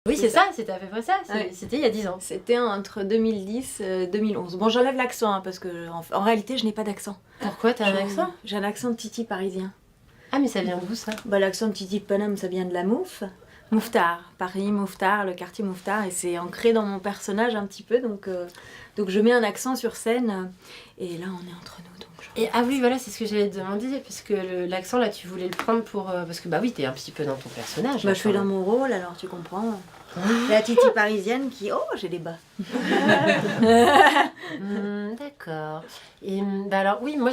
Oui, c'est ça, c'était à peu près ça. Ouais. C'était il y a 10 ans. C'était entre 2010 et 2011. Bon, j'enlève l'accent, hein, parce que en réalité, je n'ai pas d'accent. Pourquoi t'as un accent? J'ai un accent de titi parisien. Ah, mais ça vient d'où ça? Bah, l'accent de titi de Paname, ça vient de la Mouffe. Mouffetard, Paris, Mouffetard, le quartier Mouffetard, et c'est ancré dans mon personnage un petit peu, donc je mets un accent sur scène, et là on est entre nous. Ah oui, voilà, c'est ce que j'allais te demander, parce que l'accent là, tu voulais le prendre pour... parce que bah oui, t'es un petit peu dans ton personnage. Bah, je suis dans mon rôle, alors tu comprends. La titi parisienne qui... Oh, j'ai des bas. D'accord. Et bah alors oui, moi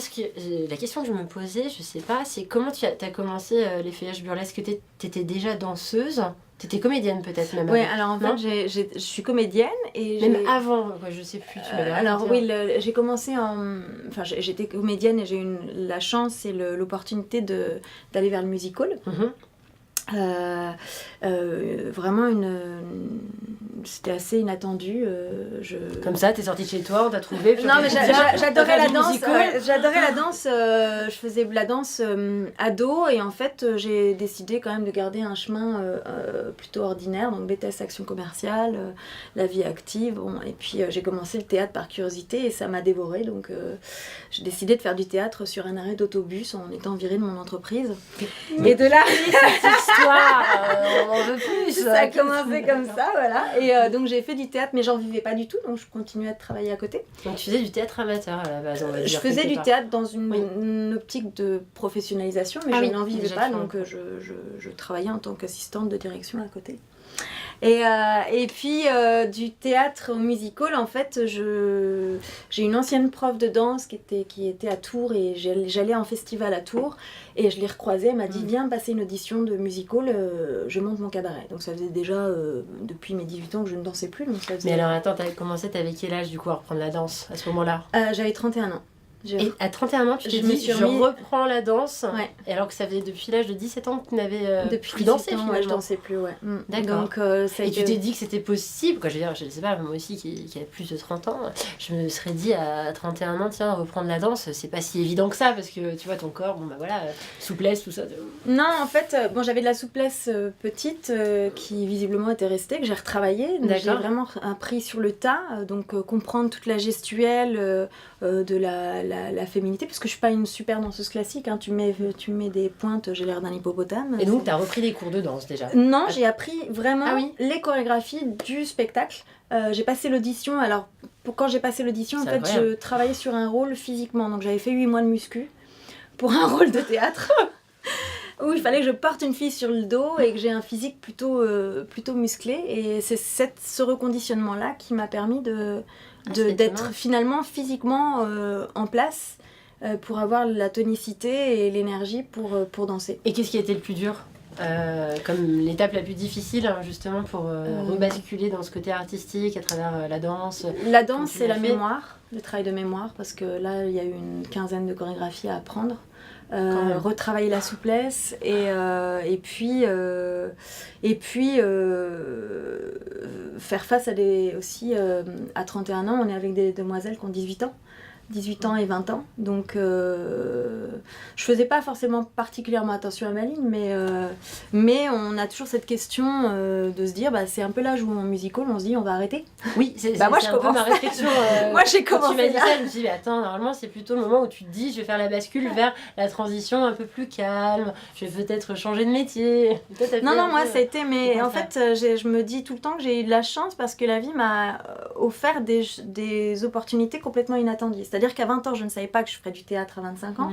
la question que je me posais, je sais pas, c'est comment tu as commencé les feuillages burlesques? T'étais déjà danseuse? T'étais comédienne peut-être même? Oui, alors en fait, je suis comédienne et même avant, quoi, je sais plus. Tu m'avais alors oui, j'ai commencé enfin j'étais comédienne et j'ai eu la chance et l'opportunité d'aller vers le musical. Vraiment c'était assez inattendu. Comme ça, t'es sortie de chez toi, on t'a trouvé. Non, mais j'adorais la danse. J'adorais la danse. Je faisais de la danse ado et en fait, j'ai décidé quand même de garder un chemin plutôt ordinaire, donc BTS Action commerciale, la vie active. Bon, et puis j'ai commencé le théâtre par curiosité et ça m'a dévoré. Donc j'ai décidé de faire du théâtre sur un arrêt d'autobus en étant virée de mon entreprise. Et de là, on veut plus. Ça a commencé comme ça, voilà. Et donc j'ai fait du théâtre, mais j'en vivais pas du tout, donc je continuais à travailler à côté. Donc tu faisais du théâtre amateur à la base, on va dire. Je faisais du théâtre dans une optique de professionnalisation, mais je n'en vivais pas, donc je travaillais en tant qu'assistante de direction à côté. Et puis du théâtre au musical, en fait, j'ai une ancienne prof de danse qui était à Tours et j'allais en festival à Tours et je l'ai recroisée, elle m'a dit viens passer une audition de musical, je monte mon cabaret. Donc ça faisait déjà depuis mes 18 ans que je ne dansais plus. Donc ça faisait... Mais alors attends, t'avais commencé, t'avais quel âge du coup à reprendre la danse à ce moment-là? J'avais 31 ans. Et à 31 ans, tu t'es dit, je reprends la danse. Ouais. Et alors que ça faisait depuis l'âge de 17 ans que tu n'avais plus dansé finalement. Ouais, je dansais plus, ouais. D'accord. Donc, et tu t'es dit que c'était possible, quoi. Je veux dire, je sais pas, moi aussi qui avait plus de 30 ans, je me serais dit à 31 ans, tiens, reprendre la danse, c'est pas si évident que ça, parce que tu vois, ton corps, bon bah voilà, souplesse, tout ça. Non, en fait, bon, j'avais de la souplesse petite qui visiblement était restée, que j'ai retravaillée. J'ai vraiment appris sur le tas, donc comprendre toute la gestuelle de la féminité, parce que je suis pas une super danseuse classique, hein. Tu mets des pointes, j'ai l'air d'un hippopotame. Et donc tu as repris des cours de danse déjà? Non, j'ai appris vraiment les chorégraphies du spectacle. J'ai passé l'audition, alors quand j'ai passé l'audition, en fait, je travaillais sur un rôle physiquement, donc j'avais fait 8 mois de muscu pour un rôle de théâtre. Où il fallait que je porte une fille sur le dos et que j'ai un physique plutôt musclé, et c'est ce reconditionnement-là qui m'a permis d'être finalement physiquement en place pour avoir la tonicité et l'énergie pour danser. Et qu'est-ce qui a été le plus dur comme l'étape la plus difficile, hein, justement, pour rebasculer dans ce côté artistique à travers la danse? La danse, c'est la mémoire, le travail de mémoire, parce que là, il y a eu une quinzaine de chorégraphies à apprendre. Retravailler la souplesse et puis faire face à aussi à 31 ans, on est avec des demoiselles qui ont 18 ans et 20 ans, donc je faisais pas forcément particulièrement attention à ma ligne, mais on a toujours cette question de se dire, bah, c'est un peu l'âge où en musical on se dit on va arrêter. Oui, c'est un peu ma réflexion. Moi j'ai commencé. Tu m'as dit ça, je me suis dit, attends, normalement c'est plutôt le moment où tu te dis, je vais faire la bascule vers la transition un peu plus calme, je vais peut-être changer de métier. Non, moi ça a été, mais en fait je me dis tout le temps que j'ai eu de la chance parce que la vie m'a offert des opportunités complètement inattendues. C'est-à-dire qu'à 20 ans, je ne savais pas que je ferais du théâtre à 25 ans.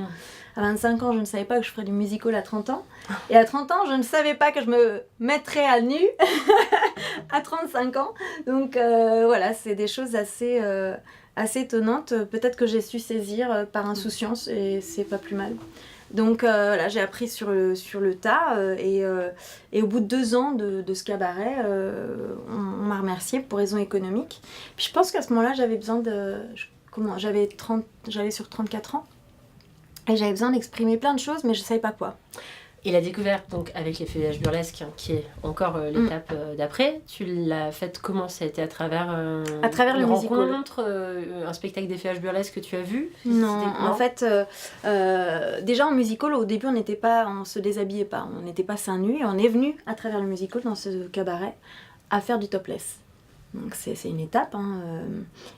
À 25 ans, je ne savais pas que je ferais du musical à 30 ans. Et à 30 ans, je ne savais pas que je me mettrais à nu à 35 ans. Donc voilà, c'est des choses assez étonnantes. Peut-être que j'ai su saisir par insouciance et c'est pas plus mal. Donc voilà, j'ai appris sur le tas et au bout de 2 ans de ce cabaret, on m'a remerciée pour raisons économiques. Puis je pense qu'à ce moment-là, j'avais besoin j'allais sur 34 ans et j'avais besoin d'exprimer plein de choses, mais je savais pas quoi. Et la découverte donc avec les feuillages burlesques, hein, qui est encore l'étape d'après, tu l'as faite comment? Ça a été à travers le rencontre, un spectacle des feuillages burlesques que tu as vu? Non, en fait, déjà en musical, au début on se déshabillait pas, on n'était pas seins nus, et on est venu à travers le musical dans ce cabaret à faire du topless. Donc c'est une étape. Hein.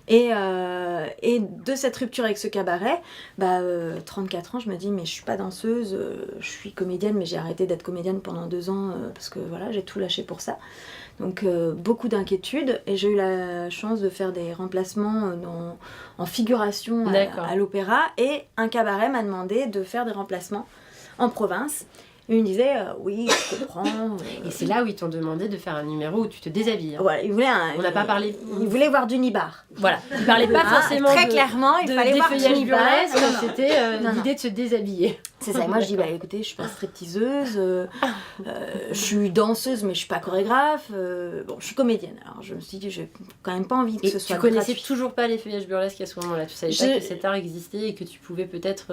Et de cette rupture avec ce cabaret, 34 ans, je me dis mais je suis pas danseuse, je suis comédienne, mais j'ai arrêté d'être comédienne pendant 2 ans parce que voilà, j'ai tout lâché pour ça. Donc beaucoup d'inquiétudes, et j'ai eu la chance de faire des remplacements en figuration à l'opéra, et un cabaret m'a demandé de faire des remplacements en province. Il me disait oui, je comprends. Et c'est là où ils t'ont demandé de faire un numéro où tu te déshabilles. Hein. Voilà, on n'a pas parlé. Il voulait voir du nibar. Voilà, il parlait pas forcément très clairement, il fallait voir du nibar. C'était l'idée de se déshabiller. C'est ça. Et moi je dis écoutez, je suis pas stripteaseuse, je suis danseuse mais je suis pas chorégraphe. Je suis comédienne. Alors je me suis dit j'ai quand même pas envie que ce soit gratuit. Tu connaissais toujours pas les feuillages burlesques à ce moment-là. Tu savais pas que cet art existait et que tu pouvais peut-être.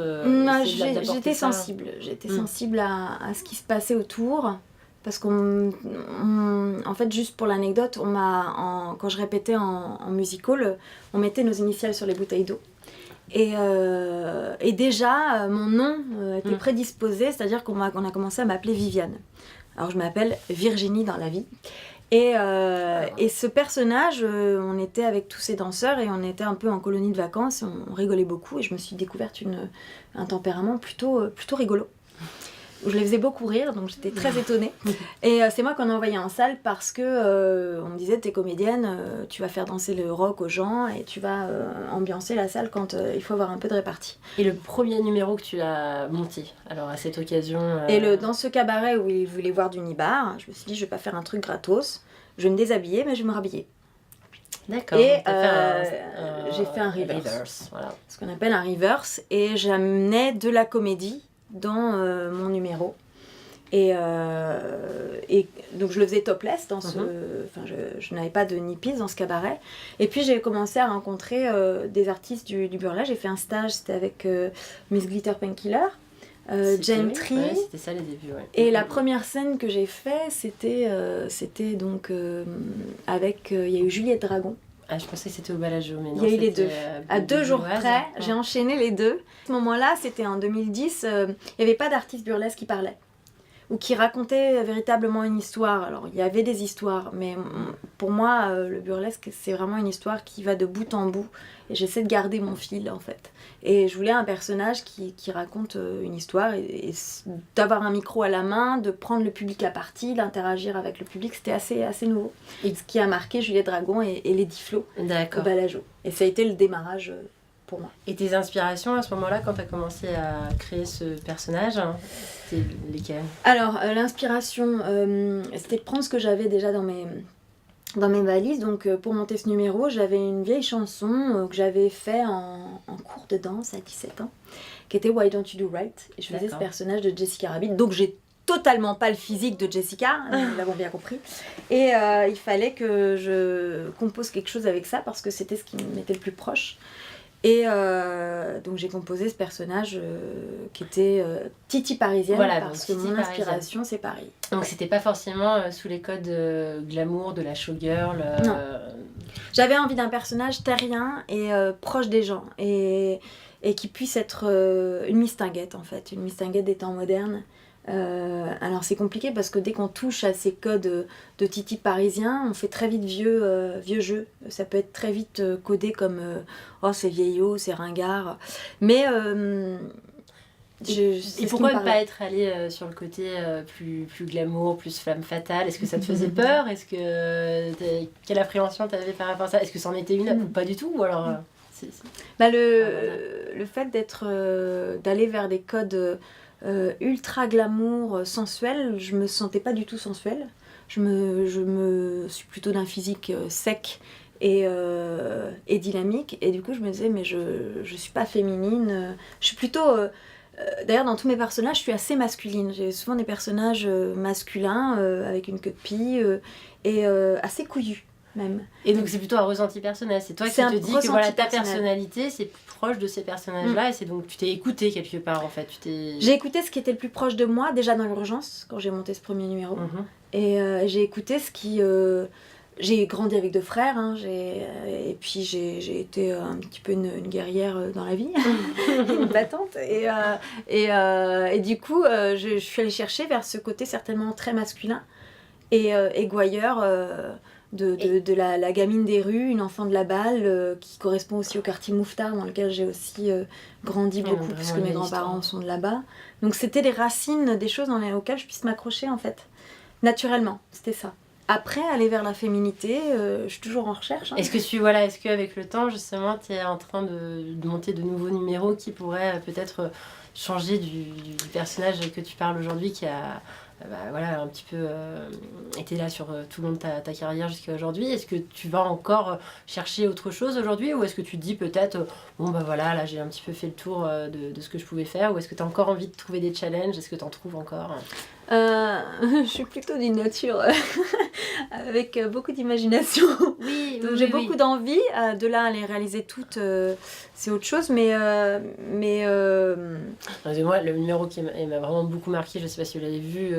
J'étais sensible. J'étais sensible à ce qui se passait autour. Parce en fait, juste pour l'anecdote, quand je répétais en musical, on mettait nos initiales sur les bouteilles d'eau. Et déjà, mon nom était prédisposé, c'est-à-dire qu'on a commencé à m'appeler Viviane. Alors je m'appelle Virginie dans la vie. Et ce personnage, on était avec tous ces danseurs et on était un peu en colonie de vacances, on rigolait beaucoup, et je me suis découverte un tempérament plutôt rigolo. Je les faisais beaucoup rire, donc j'étais très étonnée. Et c'est moi qu'on a envoyé en salle parce que on me disait t'es comédienne, tu vas faire danser le rock aux gens et tu vas ambiancer la salle quand il faut avoir un peu de répartie. Et le premier numéro que tu as monté, alors à cette occasion Et dans ce cabaret où ils voulaient voir du nibar, je me suis dit je vais pas faire un truc gratos, je vais me déshabiller mais je vais me rhabiller. D'accord. Et j'ai fait un reverse. Voilà. Ce qu'on appelle un reverse, et j'amenais de la comédie dans mon numéro, et donc je le faisais topless dans je n'avais pas de nippies dans ce cabaret, et puis j'ai commencé à rencontrer des artistes du burlesque. J'ai fait un stage, c'était avec Miss Glitter Painkiller, Gentry, c'était ça les débuts, et la première scène que j'ai fait c'était donc avec il y a eu Juliette Dragon. Ah, je pensais que c'était au Bellagio, mais non. Il y a eu les deux. À 2 jours près, j'ai enchaîné les deux. À ce moment-là, c'était en 2010, il n'y avait pas d'artiste burlesque qui parlait ou qui racontait véritablement une histoire. Alors, il y avait des histoires, mais pour moi, le burlesque, c'est vraiment une histoire qui va de bout en bout. Et j'essaie de garder mon fil, en fait. Et je voulais un personnage qui raconte une histoire, et d'avoir un micro à la main, de prendre le public à partie, d'interagir avec le public, c'était assez nouveau. Et ce qui a marqué Juliette Dragon et Lady Flo au Bellagio. Et ça a été le démarrage pour moi. Et tes inspirations à ce moment-là, quand tu as commencé à créer ce personnage, c'était lesquelles ? Alors, l'inspiration, c'était de prendre ce que j'avais déjà dans mes valises. Donc pour monter ce numéro, j'avais une vieille chanson que j'avais fait en cours de danse à 17 ans, qui était Why Don't You Do Right, et je faisais ce personnage de Jessica Rabbit. Donc j'ai totalement pas le physique de Jessica, nous l'avons bien compris, et il fallait que je compose quelque chose avec ça parce que c'était ce qui m'était le plus proche. Et donc j'ai composé ce personnage qui était Titi parisienne, parce que mon inspiration c'est Paris. Donc c'était pas forcément sous les codes glamour de la showgirl. Non. J'avais envie d'un personnage terrien et proche des gens, et qui puisse être une mistinguette en fait, une mistinguette des temps modernes. Alors c'est compliqué parce que dès qu'on touche à ces codes de Titi parisien, on fait très vite vieux jeu. Ça peut être très vite codé comme oh c'est vieillot, c'est ringard. Mais et pourquoi ne pas être allé sur le côté plus glamour, plus femme fatale ? Est-ce que ça te faisait peur ? Quelle appréhension t'avais par rapport à ça ? Est-ce que c'en était une ou pas du tout ? Ou alors le fait d'aller vers des codes ultra glamour, sensuel, je me sentais pas du tout sensuelle. Je me suis plutôt d'un physique sec et dynamique, et du coup je me disais mais je suis pas féminine, je suis plutôt d'ailleurs dans tous mes personnages je suis assez masculine. J'ai souvent des personnages masculins avec une queue de pie et assez couillus même. Et donc c'est plutôt un ressenti personnel, c'est toi qui te dis que voilà, ta personnalité c'est plus proche de ces personnages-là, et c'est donc tu t'es écouté quelque part en fait. J'ai écouté ce qui était le plus proche de moi déjà dans l'urgence quand j'ai monté ce premier numéro, et j'ai écouté ce qui... J'ai grandi avec 2 frères, hein, et puis j'ai été un petit peu une guerrière dans la vie, une battante, et du coup je suis allée chercher vers ce côté certainement très masculin. et Gouailleur, de la gamine des rues, une enfant de la balle, qui correspond aussi au quartier Mouffetard, dans lequel j'ai aussi grandi beaucoup, puisque mes grands-parents sont de là-bas. Donc c'était les racines des choses auxquelles je puisse m'accrocher, en fait. Naturellement, c'était ça. Après, aller vers la féminité, je suis toujours en recherche. Est-ce qu'avec le temps, justement, tu es en train de monter de nouveaux numéros qui pourraient peut-être changer du personnage que tu parles aujourd'hui, qui a un petit peu été là sur tout le long de ta carrière jusqu'à aujourd'hui? Est-ce que tu vas encore chercher autre chose aujourd'hui, ou est-ce que tu te dis peut-être là j'ai un petit peu fait le tour de ce que je pouvais faire, ou est-ce que tu as encore envie de trouver des challenges? Est-ce que tu en trouves encore? Je suis plutôt d'une nature avec beaucoup d'imagination. Donc j'ai beaucoup d'envie. De là à les réaliser toutes, c'est autre chose. Mais moi, le numéro qui m'a vraiment beaucoup marqué, je ne sais pas si vous l'avez vu,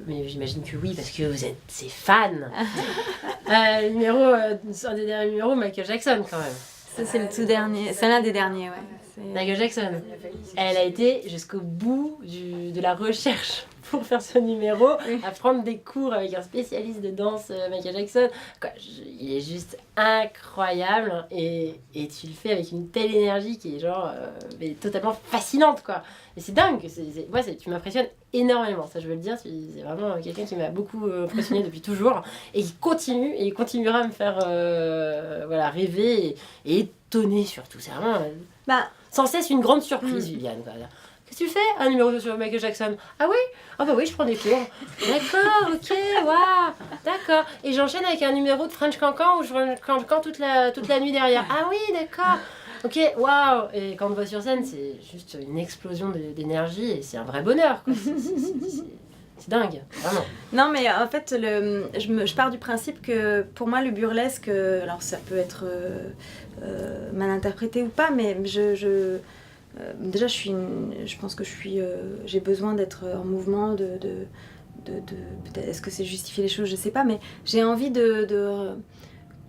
mais j'imagine que oui, parce que vous êtes ses fans. Un des derniers numéros, Michael Jackson, quand même. Ça, c'est le tout dernier. C'est l'un des derniers, Michael Jackson. Elle a été jusqu'au bout de la recherche pour faire ce numéro, à prendre des cours avec un spécialiste de danse, Michael Jackson. Il est juste incroyable, et tu le fais avec une telle énergie qui est mais totalement fascinante, quoi. Et c'est dingue. Tu m'impressionnes énormément, ça je veux le dire. C'est vraiment quelqu'un qui m'a beaucoup impressionné depuis toujours, et qui continue, et il continuera à me faire rêver et étonner surtout. C'est vraiment sans cesse une grande surprise, Viviane. Qu'est-ce que tu fais? Un numéro sur Michael Jackson. Ah oui? Ah bah oui, je prends des cours. D'accord, ok, waouh, d'accord. Et j'enchaîne avec un numéro de French Cancan où je cancan toute la nuit derrière. Ah oui, d'accord. Ok, waouh. Et quand on te voit sur scène, c'est juste une explosion d'énergie, et c'est un vrai bonheur, quoi. C'est dingue, vraiment. Non, mais en fait, je pars du principe que pour moi, le burlesque, alors ça peut être mal interprété ou pas, mais déjà, je pense que j'ai besoin d'être en mouvement, peut-être, est-ce que c'est justifier les choses, je sais pas, mais j'ai envie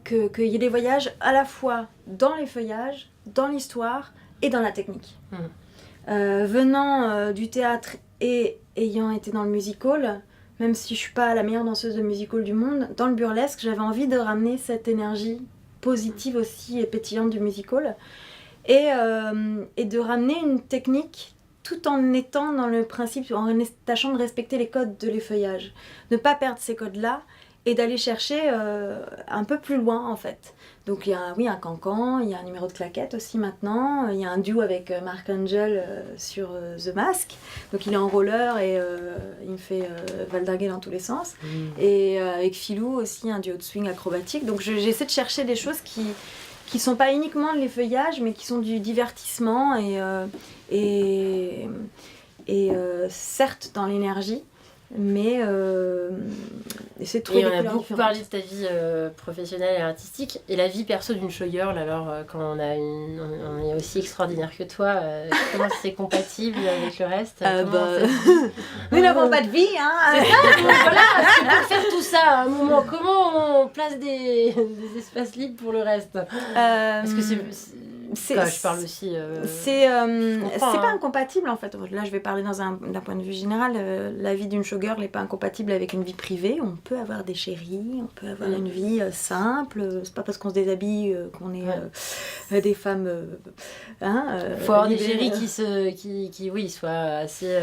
qu'il y ait des voyages à la fois dans les feuillages, dans l'histoire et dans la technique. Venant du théâtre et ayant été dans le music-hall, même si je suis pas la meilleure danseuse de music-hall du monde, dans le burlesque, j'avais envie de ramener cette énergie positive aussi et pétillante du music-hall, et de ramener une technique tout en étant dans le principe, en tâchant de respecter les codes de l'effeuillage. Ne pas perdre ces codes-là, et d'aller chercher un peu plus loin, en fait. Donc il y a un cancan, il y a un numéro de claquette aussi maintenant, il y a un duo avec Mark Angel sur The Mask, donc il est en roller et il me fait valdinguer dans tous les sens, et avec Philou aussi un duo de swing acrobatique. Donc j'essaie de chercher des choses qui sont pas uniquement de l'effeuillage, mais qui sont du divertissement et certes dans l'énergie, mais c'est tout. Et on a beaucoup parlé de ta vie professionnelle et artistique, et la vie perso d'une showgirl. Alors quand on est aussi extraordinaire que toi, comment c'est compatible avec le reste? Nous n'avons pas de vie, hein. C'est ça, donc voilà, c'est pour faire tout ça à un moment. Comment on place des espaces libres pour le reste? Parce que je parle aussi. C'est pas incompatible, en fait. Là, je vais parler d'un point de vue général. La vie d'une showgirl n'est pas incompatible avec une vie privée. On peut avoir des chéris, on peut avoir une vie simple. C'est pas parce qu'on se déshabille qu'on est des femmes. Faut avoir des chéris qui soient assez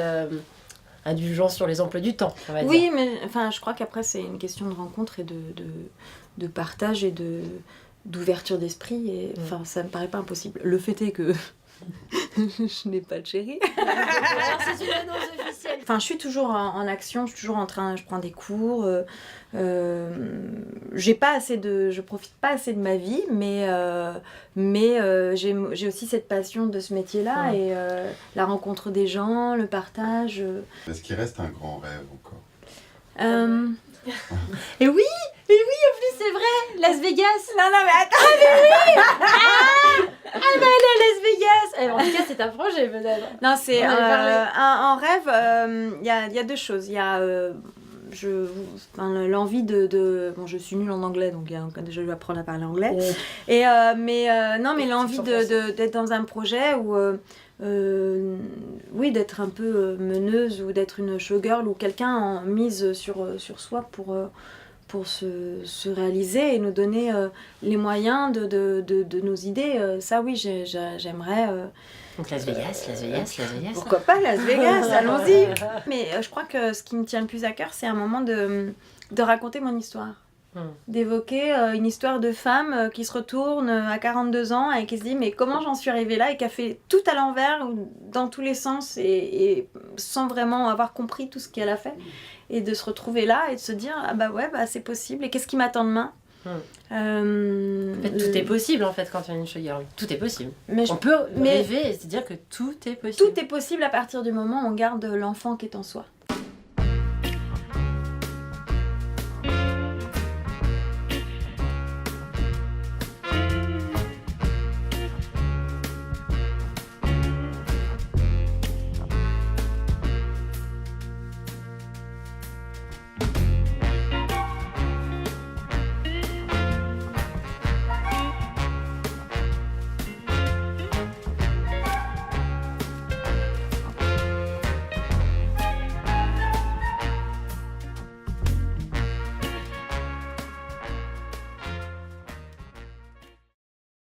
indulgents sur les emplois du temps, on va dire. Oui, mais je crois qu'après, c'est une question de rencontre et de partage et d'ouverture d'esprit, et ça me paraît pas impossible. Le fait est que je n'ai pas de chéri. Alors c'est une annonce officielle. Je suis toujours en action, je prends des cours, je profite pas assez de ma vie, mais j'ai aussi cette passion de ce métier-là, et la rencontre des gens, le partage. Est-ce qu'il reste un grand rêve encore? Et oui, en plus c'est vrai, Las Vegas. Non, mais attends. Elle est à Las Vegas. En tout cas, c'est un projet, peut-être. Non, c'est un rêve. Il y a deux choses. Il y a l'envie bon, je suis nulle en anglais, donc je vais apprendre à parler anglais. Mais l'envie d'être dans un projet où, oui, d'être un peu meneuse ou d'être une showgirl ou quelqu'un en mise sur soi pour se réaliser et nous donner les moyens de nos idées. Ça, oui, j'aimerais... Donc Las Vegas. Pourquoi pas Las Vegas, allons-y. Mais je crois que ce qui me tient le plus à cœur, c'est un moment de raconter mon histoire. D'évoquer une histoire de femme qui se retourne à 42 ans et qui se dit mais comment j'en suis arrivée là, et qui a fait tout à l'envers, dans tous les sens, et sans vraiment avoir compris tout ce qu'elle a fait, et de se retrouver là et de se dire ah bah ouais, bah c'est possible, et qu'est-ce qui m'attend demain. En fait, tout est possible en fait quand on est une showgirl. Tout est possible. On peut rêver et se dire que tout est possible. Tout est possible à partir du moment où on garde l'enfant qui est en soi.